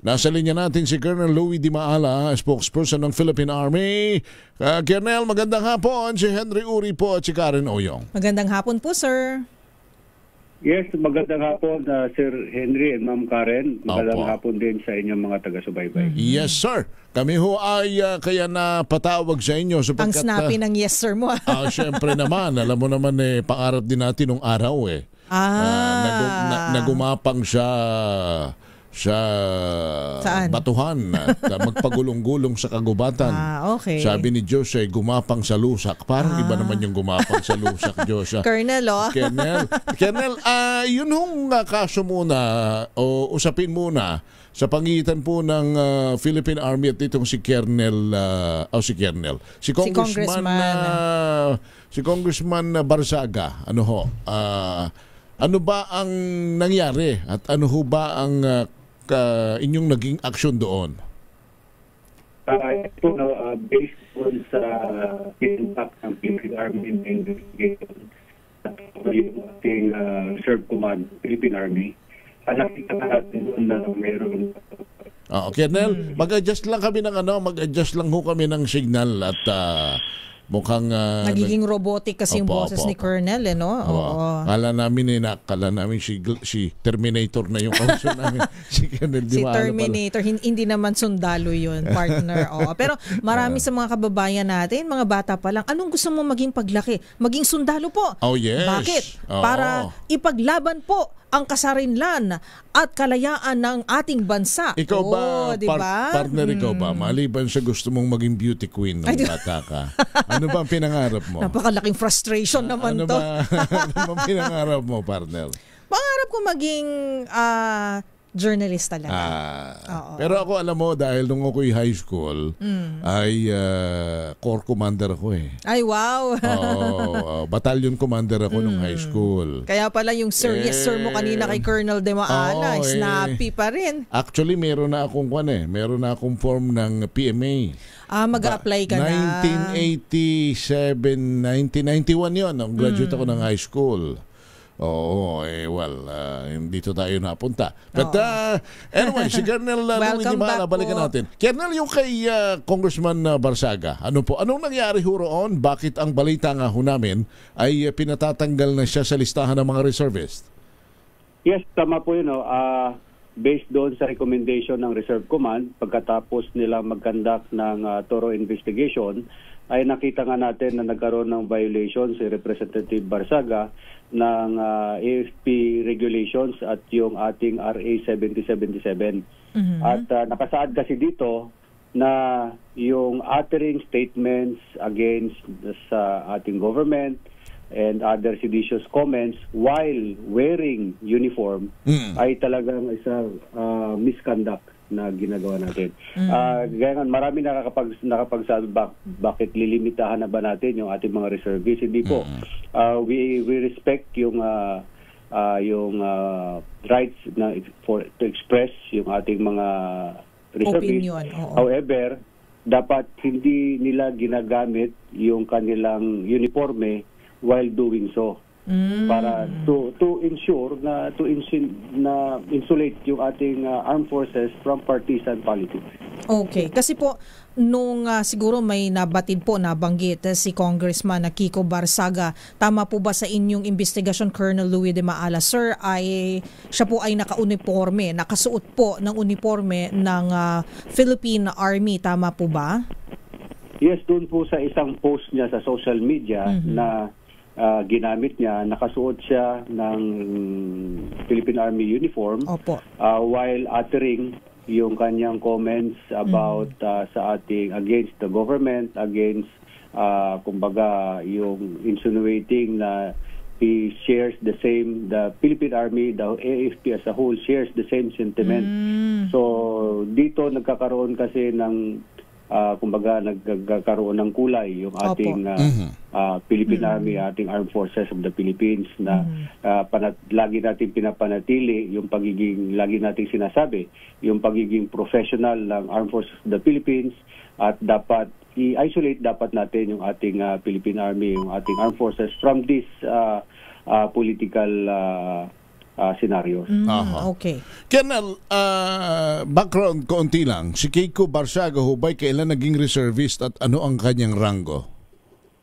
Nasa linya natin si Colonel Louie Di Maala, spokesperson ng Philippine Army. Colonel, magandang hapon. Si Henry Uri po at si Karen Oyong. Magandang hapon po, sir. Yes, magandang hapon, Sir Henry and Ma'am Karen. Magandang hapon din sa inyong mga taga-subaybay. Yes, sir. Kami ho ay kaya na patawag sa inyo sapagkat... Ang snappy ng yes, sir mo. Siyempre naman, alam mo naman pangarap din natin nung araw nagumapang siya sa batuhan at magpagulong-gulong sa kagubatan. Okay. Sabi ni Jose, gumapang sa lusak. Parang iba naman yung gumapang sa lusak, Jose. Colonel, Colonel, yun hong kaso muna o usapin muna sa pangitan po ng Philippine Army at itong si Congressman Barzaga. Ano ba ang nangyari at ano ho ba ang inyong naging aksyon doon? Ito, based on sa impact ng Philippine Army investigation at yung ating reserve command, Philippine Army, nakita natin doon na meron. Colonel, mag-adjust lang kami ng mag-adjust lang ho kami ng signal at mukhang nagiging robotic kasi yung boses ni Colonel, no? Kala namin si Terminator na yung kauso namin. Si Colonel Di Maala Terminator, hindi naman sundalo yun, partner. Pero marami sa mga kababayan natin, mga bata pa lang, anong gusto mo maging paglaki? Maging sundalo po. Yes. Bakit? Para ipaglaban po ang kasarinlan at kalayaan ng ating bansa. Ikaw ba, diba? Partner, ikaw ba, maliban sa gusto mong maging beauty queen ng bata ka, ano ba ang pinangarap mo? Napakalaking frustration naman to. Ano ba pinangarap mo, partner? Pangarap ko maging journalist talaga. Pero ako, alam mo, dahil nung ako'y high school, ay corps commander ako Ay, wow! Battalion commander ako nung high school. Kaya pala yung sir, yes sir mo kanina kay Colonel De Maala, snappy pa rin. Actually, meron na akong form ng PMA. Mag-a-apply ka na. 1991 yun. Graduate ako ng high school. Dito tayo napunta. But anyway, si Colonel Louie Di Maala, balikan natin. Colonel, yung kay Congressman Barzaga, anong nangyari ho roon? Bakit ang balita nga ho namin ay pinatatanggal na siya sa listahan ng mga reservist? Yes, tama po yun. Based doon sa recommendation ng Reserve Command, pagkatapos nila mag-conduct ng thorough investigation, ay nakita nga natin na nagkaroon ng violation si Representative Barzaga ng AFP regulations at yung ating RA 7077. At nakasaad kasi dito na yung uttering statements against sa ating government and other seditious comments while wearing uniform ay talagang isang misconduct na ginagawa natin. Ganyan, marami nakapagsabi bakit lilimitahan na ba natin yung ating mga reservists? Hindi po. We respect yung rights na to express yung ating mga reservists. However, dapat hindi nila ginagamit yung kanilang uniforme while doing so. Para to ensure na insulate yung ating armed forces from partisan politics. Okay, kasi po nung siguro may nabanggit si Congressman Kiko Barzaga, tama po ba sa inyong investigasyon, Colonel Louie De Maala, sir, siya po ay naka-uniforme, nakasuot po ng uniforme ng Philippine Army, tama po ba? Yes, doon po sa isang post niya sa social media na ginamit niya, nakasuot siya ng Philippine Army uniform while uttering yung kanyang comments about sa ating against the government, against kumbaga yung insinuating na he shares the Philippine Army, the AFP as a whole shares the same sentiment. So dito nagkakaroon kasi ng kumbaga nagkakaroon ng kulay yung ating Philippine Army, ating Armed Forces of the Philippines na lagi natin pinapanatili yung lagi nating sinasabi, yung pagiging professional ng Armed Forces of the Philippines, at dapat i-isolate dapat natin yung ating Philippine Army, yung ating Armed Forces from this political scenarios. Okay. Colonel, background konti lang. Si Kiko Barsaga hubay kailan naging reservist at ano ang kanyang rango?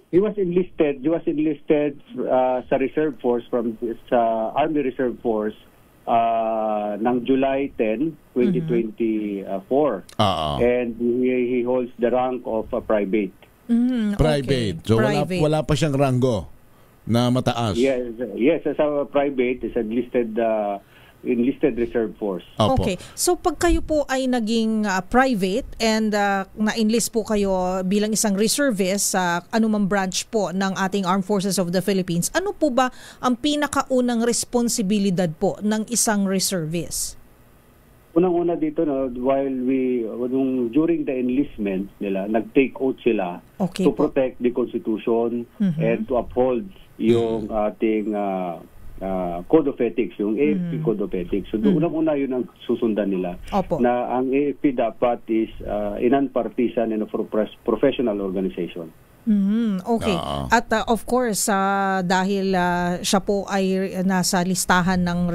He was enlisted sa Reserve Force sa Army Reserve Force ng July 10, 2024. And he holds the rank of a private. Private. So Private. wala pa siyang rango na mataas. Yes, as a private is enlisted Reserve Force. Opo. Okay. So pag kayo po ay naging private and na-enlist po kayo bilang isang reservist sa anumang branch po ng ating Armed Forces of the Philippines, ano po ba ang pinakaunang responsibilidad po ng isang reservist? Unang-una dito, during the enlistment nila, nag-take oath sila to protect the Constitution and to uphold yung ating Code of Ethics, yung AFP Code of Ethics. So, unang-una yun ang susundan nila. Na ang AFP dapat is a non-partisan and a professional organization. Okay. At of course, dahil siya po ay nasa listahan ng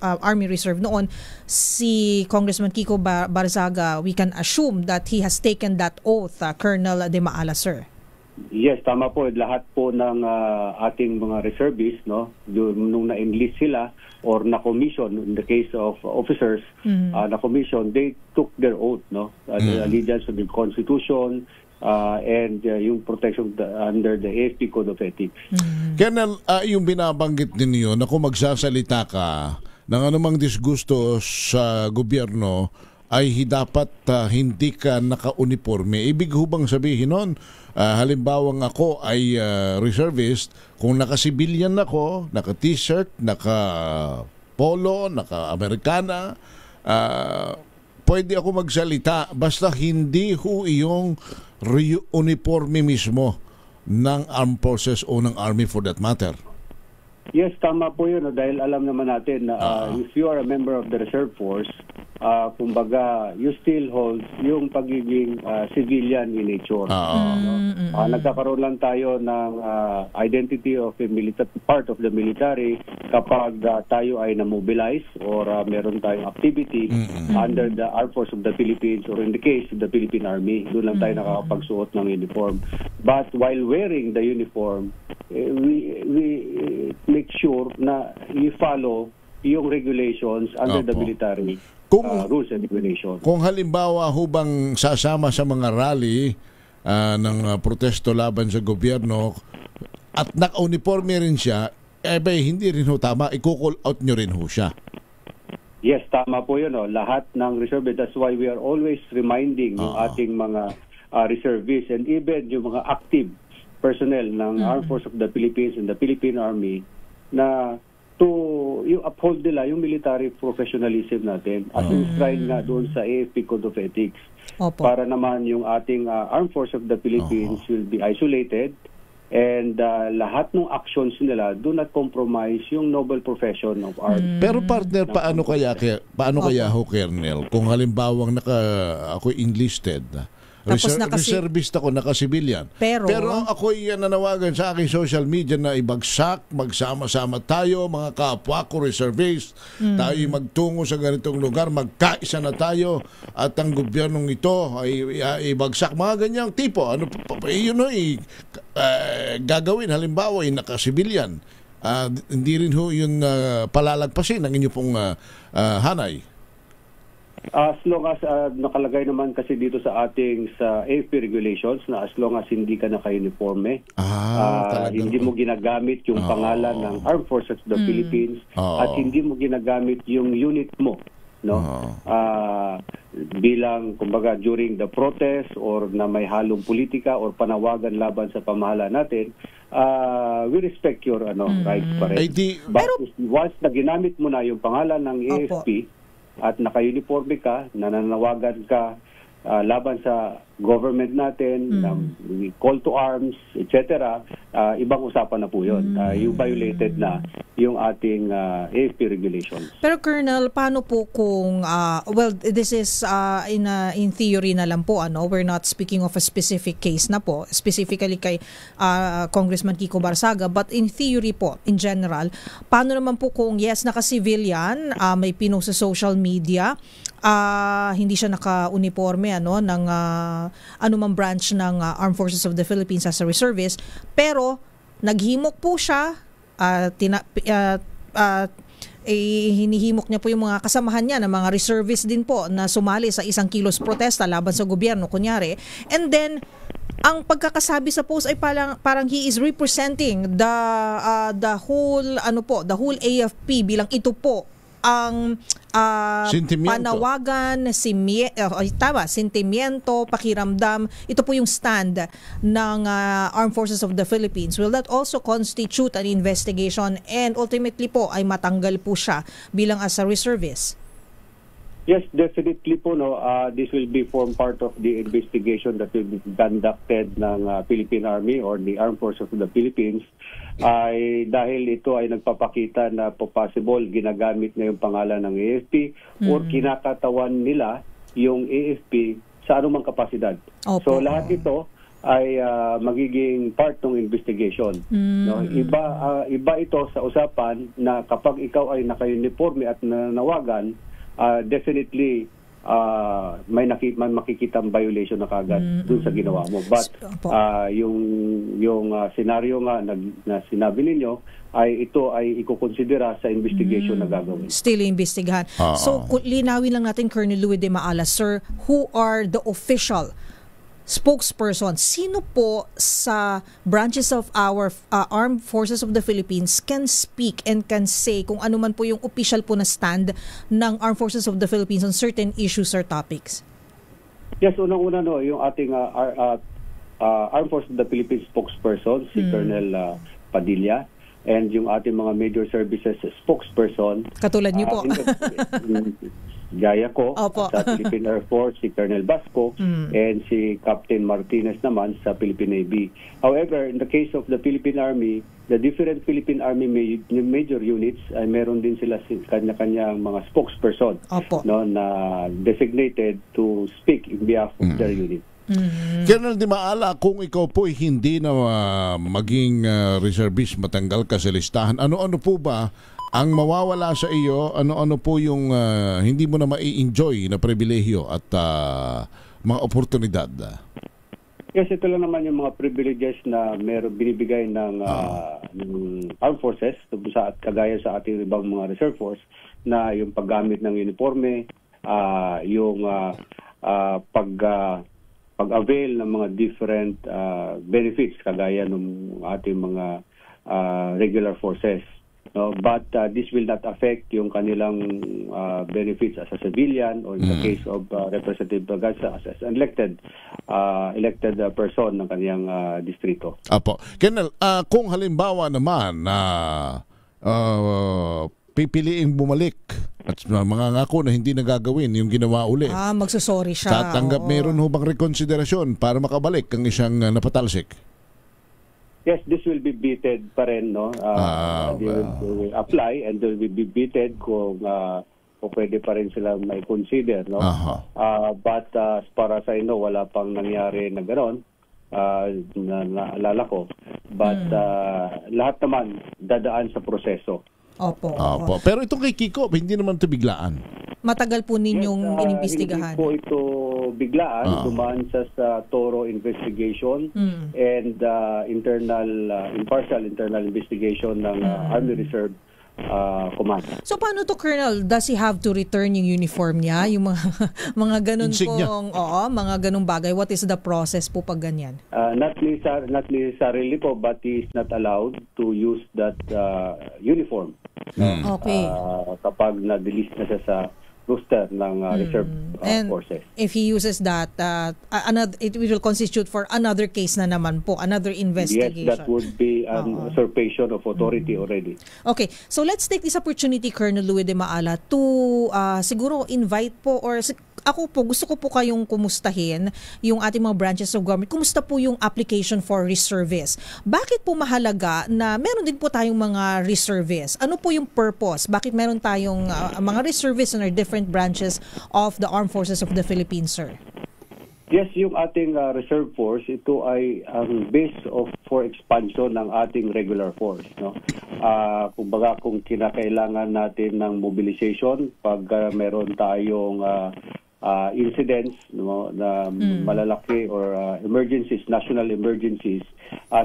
Army Reserve noon, si Congressman Kiko Barzaga, we can assume that he has taken that oath, Colonel De Maala, sir. Yes, tama po. Lahat po ng ating mga reservists, nung na-enlist sila or na-commission, in the case of officers, na-commission, they took their oath, the allegiance to the Constitution, and yung protection under the AFP Code of Ethics. Colonel, yung binabanggit ninyo na kung magsasalita ka ng anumang disgusto sa gobyerno ay dapat hindi ka naka-uniforme. Ibig hubang sabihin nun, halimbawang ako ay reservist, kung naka-civilian ako, naka-t-shirt, naka-polo, naka-Americana, pwede ako magsalita basta hindi yung uniforme mismo ng Armed Forces o ng Army for that matter. Yes, tama po yun. Dahil alam naman natin na if you are a member of the Reserve Force, kumbaga, you still hold yung pagiging civilian in nature. Nagkakaroon lang tayo ng identity of a part of the military kapag tayo ay na-mobilize or meron tayong activity under the Armed Force of the Philippines or in the case of the Philippine Army. Doon lang tayo nakakapagsuot ng uniform. But while wearing the uniform, we make sure na you follow yung regulations under the military rules and regulations. Kung halimbawa hubang sasama sa mga rally ng protesto laban sa gobyerno at naka-uniforme rin siya, hindi rin ho tama, i-call out nyo rin ho siya. Yes, tama po yun. Lahat ng reservists, that's why we are always reminding yung ating mga reservists and even yung mga active personnel ng Armed Force of the Philippines and the Philippine Army na yung uphold nila yung military professionalism natin at enshrined nga doon sa AFP Code of Ethics. Para naman yung ating Armed Force of the Philippines will be isolated and lahat ng actions nila do not compromise yung noble profession of arms. Pero partner, paano kaya ho, Colonel, kung halimbawang ako enlisted, reservist ako, naka-civilian. Pero ako'y nanawagan sa aking social media na ibagsak, magsama-sama tayo, mga kapwa ko, reservist. Tayo magtungo sa ganitong lugar, magkaisa na tayo at ang gobyernong ito ay ibagsak. Mga ganyang tipo. Yun gagawin, halimbawa, ay naka-civilian. Hindi rin ho yun palalagpasin ang inyo pong hanay. As long as nakalagay naman kasi dito sa ating sa AFP regulations na as long as hindi ka naka-uniforme, hindi mo ginagamit yung pangalan ng Armed Forces of the Philippines at hindi mo ginagamit yung unit mo, bilang kumbaga during the protest or na may halong politika or panawagan laban sa pamahalaan natin, we respect your rights pa rin. But once na ginamit mo na yung pangalan ng AFP at naka-uniforme ka, nananawagan ka laban sa government natin, ng call to arms, etc., ibang usapan na po yun. Yung violated na yung ating AFP regulations. Pero Colonel, paano po kung, well, this is in theory na lang po, we're not speaking of a specific case na po, specifically kay Congressman Kiko Barsaga, but in theory po, in general, paano naman po kung yes, naka-civilian, may pinost sa social media, hindi siya naka-uniforme ng anumang branch ng Armed Forces of the Philippines as a reservist, pero naghimok po siya, hinihimok niya po yung mga kasamahan niya na mga reservist din po na sumali sa isang kilos protesta laban sa gobyerno kunyari, and then ang pagkakasabi sa post ay parang he is representing the whole AFP bilang ito po ang panawagan, sentimiento, pakiramdam. Ito po yung stand ng Armed Forces of the Philippines. Will that also constitute an investigation and ultimately po ay matanggal po siya bilang as a reservist? Yes, definitely po. This will be form part of the investigation that will be conducted ng Philippine Army or the Armed Forces of the Philippines. Dahil ito ay nagpapakita na possible ginagamit na yung pangalan ng AFP or kinakatawan nila yung AFP sa anumang kapasidad. So lahat ito ay magiging part ng investigation. Iba ito sa usapan na kapag ikaw ay naka-uniforme at nananawagan, definitely may makikitang violation na kagad dun sa ginawa mo. But yung senaryo nga na sinabi ninyo ay ito ay ikukonsidera sa investigation na gagawin. Still imbestigahan. So linawin lang natin, Colonel Louie de Maala, sir, who are the official spokesperson? Sino po sa branches of our Armed Forces of the Philippines can speak and can say kung ano man po yung official po na stand ng Armed Forces of the Philippines on certain issues or topics? Yes, unang-una yung ating Armed Forces of the Philippines spokesperson, si Colonel Padilla, and yung ating mga major services spokesperson. Katulad niyo po. Gaya ko sa Philippine Air Force, si Colonel Basco, and si Captain Martinez naman sa Philippine Navy. However, in the case of the Philippine Army, the different Philippine Army major units ay meron din sila kanya-kanyang mga spokesperson na designated to speak in behalf of their unit. Colonel de Maala, kung ikaw po hindi na maging reservist, matanggal ka sa listahan, ano-ano po ba ang mawawala sa iyo? Ano-ano po yung hindi mo na mai-enjoy na pribilehyo at mga oportunidad? Yes, ito lang naman yung mga privileges na binibigay ng Armed Forces at kagaya sa ating ibang mga reserve force, na yung paggamit ng uniforme, yung pag-avail ng mga different benefits kagaya ng ating mga regular forces. But this will not affect yung kanilang benefits as a civilian or in the case of Representative Bagaza as an elected person ng kaniyang distrito. Apo. Colonel, kung halimbawa naman na pipiliing bumalik at mangangako na hindi nagagawin yung ginawa uli, magsusorry siya. Meron ho bang rekonsiderasyon para makabalik ang isang napatalsik? Yes, this will be vetted pa rin, they will apply and they will be vetted kung pwede pa rin sila may consider, but as para sa inyo, wala pang nangyari na gano'n, na naalala ko. But lahat naman dadaan sa proseso. Opo. Pero itong kay Kiko, hindi naman ito biglaan. Matagal po ninyong inimbestigahan. Hindi po ito biglaan. Dumaan sa thorough investigation and impartial internal investigation ng Army Reserve Command. So paano to, Colonel? Does he have to return yung uniform niya? Yung mga ganun pong, mga ganung bagay. What is the process po pag ganyan? Not necessarily po, but he is not allowed to use that uniform. Okay. Kapag na-delist na siya sa roster ng reserve forces. If he uses that, it will constitute for another case na naman po, another investigation. Yes, that would be an usurpation of authority already. Okay, so let's take this opportunity, Colonel Louie de Maala, to siguro invite po or ako po, gusto ko po kayong kumustahin yung ating mga branches of government. Kumusta po yung application for reservice? Bakit po mahalaga na meron din po tayong mga reservice? Ano po yung purpose? Bakit meron tayong mga reservice in our different branches of the Armed Forces of the Philippines, sir? Yes, yung ating reserve force, ito ay ang base for expansion ng ating regular force. No? Kumbaga kung kinakailangan natin ng mobilization, pag meron tayong incidents na malalaki or emergencies, national emergencies,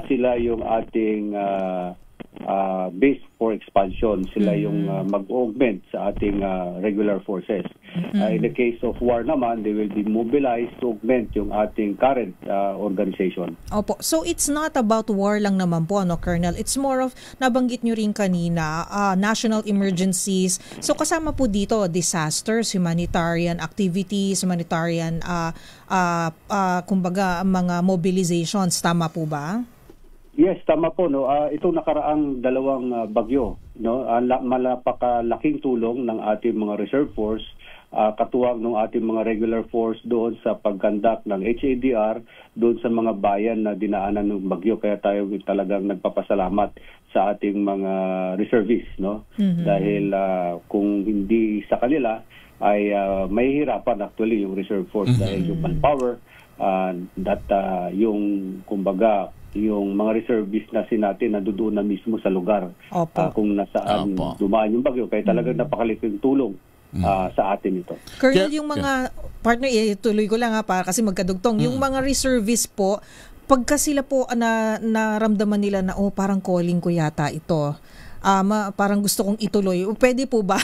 sila yung ating base for expansion. Sila yung mag-augment sa ating regular forces. In the case of war naman, they will be mobilized to augment yung ating current organization. Opo. So it's not about war lang naman po, no, Colonel? It's more of, nabanggit nyo rin kanina, national emergencies. So kasama po dito, disasters, humanitarian activities, humanitarian, kumbaga, mga mobilizations. Tama po ba? Yes, tama po, no. Itong nakaraang dalawang bagyo, no, malapakalaking tulong ng ating mga reserve force, katuwang ng ating mga regular force doon sa pagkandak ng HADR doon sa mga bayan na dinaanan ng bagyo. Kaya tayo talagang nagpapasalamat sa ating mga reservists, no. Dahil kung hindi sa kanila ay mahihirapan actually yung reserve force dahil yung manpower yung kumbaga yung mga reservists na natin na doon na mismo sa lugar kung nasaan dumaan yung bagyo. Kaya talagang napakalaking tulong sa atin ito. Colonel, yung mga partner, tuloy ko lang para kasi magkadugtong. Yung mga reservists po, pagka sila po naramdaman nila na parang calling ko yata ito, parang gusto kong ituloy. Pwede po ba?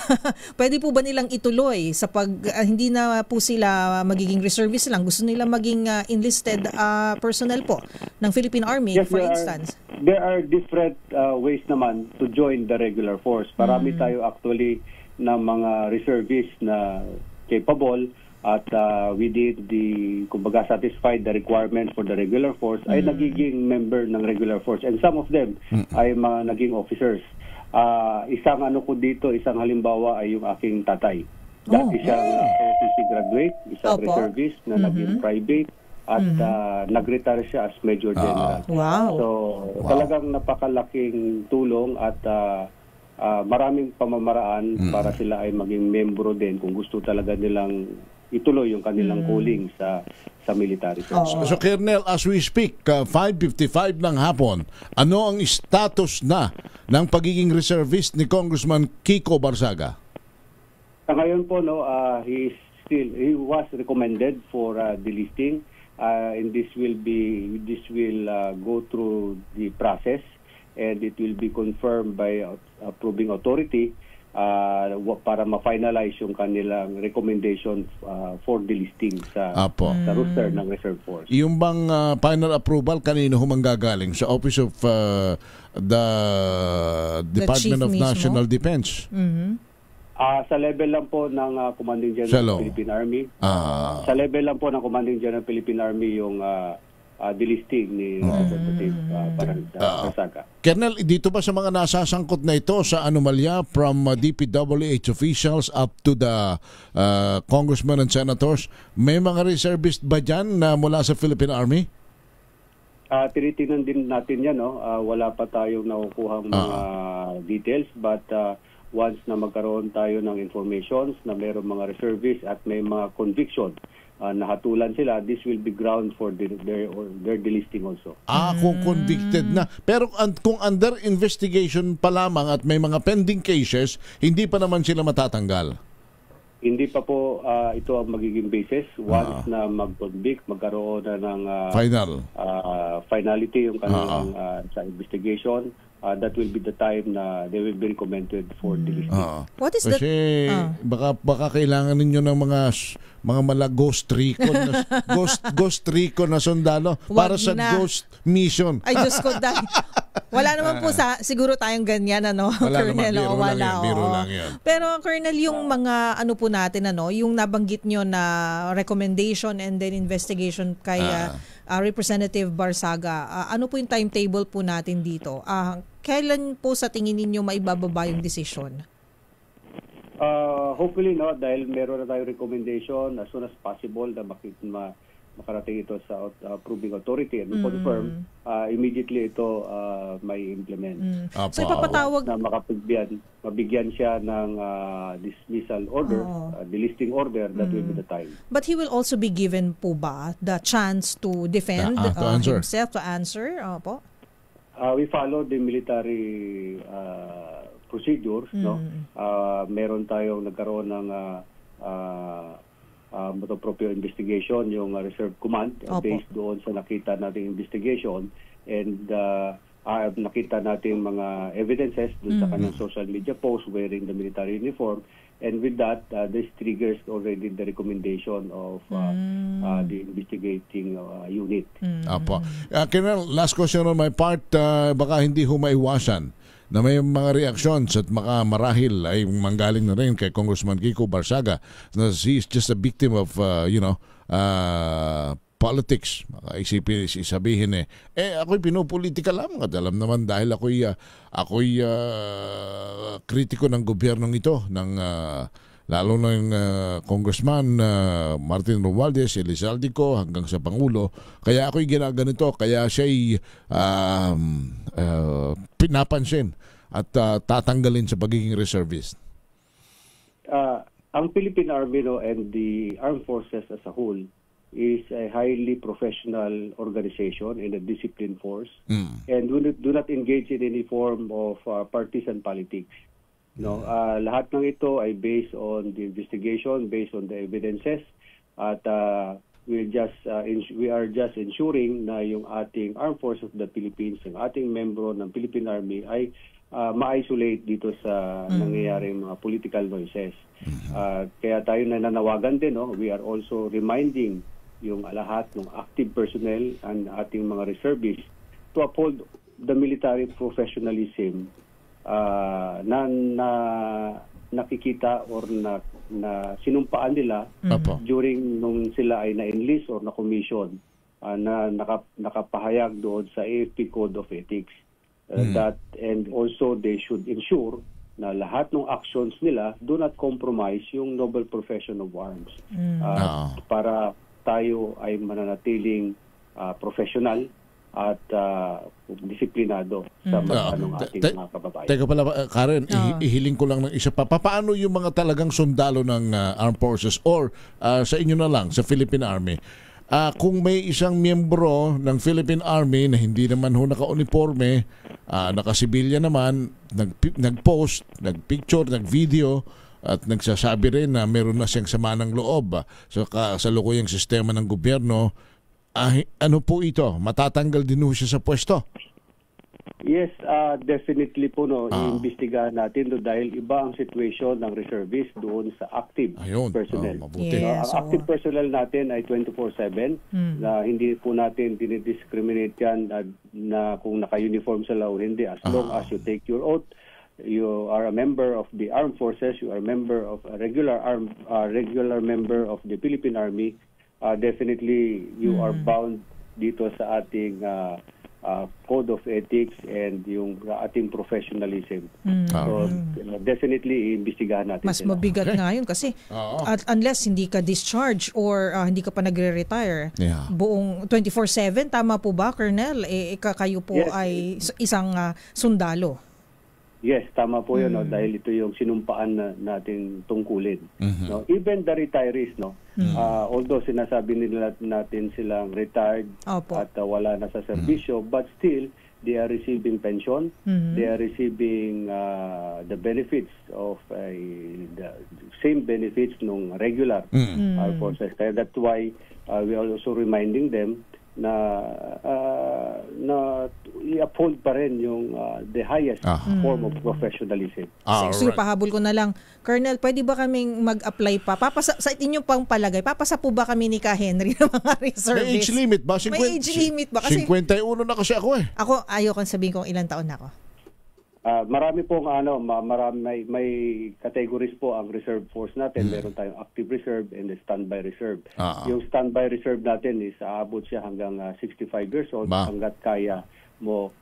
Pwede po ba nilang ituloy sa hindi na po sila magiging reservist lang, gusto nila maging enlisted personnel po ng Philippine Army, yes, for instance? There are different ways naman to join the regular force. Marami tayo actually na mga reservists na capable at within the, kumbaga, satisfied the requirement for the regular force ay nagiging member ng regular force. And some of them ay mga naging officers. Isang ko dito, isang halimbawa ay yung aking tatay. Isang OCC graduate, isang reservist na naging private at nag-retire siya as Major General. Wow. So, talagang napakalaking tulong at maraming pamamaraan para sila ay maging membro din kung gusto talaga nilang ituloy yung kanilang calling sa military. So, Colonel, as we speak, 5:55 ng hapon, ano ang status na ng pagiging reservist ni Congressman Kiko Barsaga? Ngayon po, no, he was recommended for delisting, and this will go through the process, and it will be confirmed by approving authority para ma-finalize yung kanilang recommendation for delisting sa roster ng Reserve Force. Yung bang final approval kanino humanggagaling? Sa Office of the Department of National Defense? Sa level lang po ng Commanding General ng Philippine Army. Sa level lang po ng Commanding General ng Philippine Army yung delisting ni Representative Barsaga. Colonel, dito ba sa mga nasasangkot na ito sa anomalya from DPWH officials up to the congressmen and senators, may mga reservist ba dyan na mula sa Philippine Army? Tinitingnan din natin yan. No? Wala pa tayong nakukuhang mga details, but once na magkaroon tayo ng informations na mayroong mga reservists at may mga conviction nahatulan sila, this will be ground for their delisting also. Kung convicted na. Pero kung under investigation pa lamang at may mga pending cases, hindi pa naman sila matatanggal? Hindi pa po ito ang magiging basis. Once na mag-convict, magkaroon na ng finality yung kanilang sa investigation, that will be the time na they will be recommended for delisting. What is Kasi baka kailangan ninyo ng mga ghost recon na ghost recon na sundalo para sa ghost mission. Ay, Diyos ko, wala naman po siguro tayong ganyan, Colonel. Biro lang yan. Pero Colonel, yung mga po natin, yung nabanggit nyo na recommendation and then investigation kay Representative Barsaga, ano po yung timetable po natin dito? Kailan po sa tingin ninyo maibababa yung desisyon? Hopefully, no, dahil meron na tayong recommendation as soon as possible na makarating ito sa approving authority and confirm, immediately ito may implement. So ipapatawag na mabigyan siya ng dismissal order, delisting order, that will be the time. But he will also be given po ba the chance to defend himself, to answer? Opo. We follow the military procedures, no? Meron tayong nagkaroon ng proprio investigation, yung Reserve Command, based doon sa nakita nating investigation, and nakita natin mga evidences doon sa kanyang social media post wearing the military uniform, and with that, this triggers already the recommendation of the investigating unit. Apo. Colonel, last question on my part, baka hindi maiwasan na may mga reactions at marahil ay manggaling na rin kay Congressman Kiko Barsaga na he is just a victim of, politics. Isipin, sabihin ako'y pinupolitika lamang at alam naman dahil ako'y kritiko ng gobyernong ito, lalo na yung Congressman Martin Romualdez, Elizalde ko, hanggang sa Pangulo. Kaya ako'y ginaganito, kaya siya'y pinapansin at tatanggalin sa pagiging reservist. Ang Philippine Army, no, and the armed forces as a whole is a highly professional organization and a disciplined force, and do not engage in any form of partisan politics. No, lahat ng ito ay based on the investigation, based on the evidences, at we are just ensuring na yung ating Armed Forces of the Philippines, yung ating membro ng Philippine Army ay ma-isolate dito sa nangyayaring mga political noises. Kaya tayo nananawagan din, no? We are also reminding yung lahat ng active personnel and ating mga reservists to uphold the military professionalism na nakikita or na sinumpaan nila during nung sila ay na-enlist or na-commission, na nakapahayag doon sa AFP Code of Ethics. That, and also they should ensure na lahat ng actions nila do not compromise yung noble profession of arms, para tayo ay mananatiling professional at disiplinado sa mga ating mga kababayan. Teka pala, Karen, ihiling ko lang ng isa pa. Paano yung mga talagang sundalo ng armed forces or sa inyo na lang, sa Philippine Army? Kung may isang miyembro ng Philippine Army na hindi naman naka-uniforme, naka-sibilya naman, nag-post, nag-picture, nag-video, at nagsasabi rin na meron na siyang sama ng loob sa kasalukuyang sistema ng gobyerno, ano po ito? Matatanggal din siya sa pwesto? Yes, definitely po, no. Iimbestigahan natin dahil iba ang situation ng reservist doon sa active personnel. Yes, ang active personnel natin ay 24/7, na hindi po natin dinidiscriminate yan na kung naka-uniform sila o hindi. As long as you take your oath, you are a member of the armed forces, you are a member of a regular member of the Philippine Army, definitely you are bound dito sa ating Code of Ethics and yung ating professionalism. So definitely iimbestigahan natin. Mas mabigat nga yun kasi unless hindi ka discharge or hindi ka pa nagre-retire, buong 24/7, tama po ba, Colonel? Kayo po ay isang sundalo. Yes, tama po yun, no? Dahil ito yung sinumpaan natin tungkulin. No? Even the retirees, no? Although sinasabi nila natin silang retired at wala na sa serbisyo, but still, they are receiving pension, they are receiving the benefits of the same benefits nung regular forces. Kaya that's why we are also reminding them na i-uphold pa rin yung the highest form of professionalism. So, pahabol ko na lang, Colonel, pwede ba kaming mag-apply pa? Sa inyong pang palagay, papasa po ba kami ni Ka Henry ng mga reservists? May age limit ba? May age limit ba? Kasi 51 na kasi ako eh. Ako, ayoko sabihin kung ilang taon na ako. Marami pong may categories po ang reserve force natin. Meron tayong active reserve and the standby reserve. Yung standby reserve natin is aabot siya hanggang 65 years old hanggat kaya mo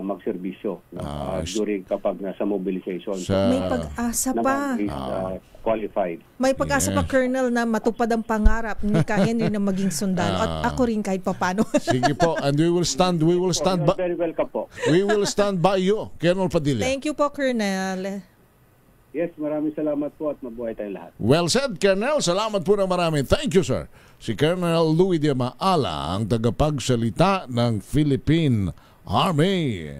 magserbisyo during kapag nasa mobilization. May pag-asa pa. Qualified. May pag-asa pa, Colonel, na matupad ang pangarap ni Ka Henry na maging sundalo. At ako rin kahit papano. Sige po, and we will stand by. Very welcome po. We will stand by you, Colonel Padilla. Thank you po, Colonel. Yes, maraming salamat po at mabuhay tayong lahat. Well said, Colonel. Salamat po ng marami. Thank you, sir. Si Colonel Louie de Maala, ang tagapagsalita ng Philippine Army.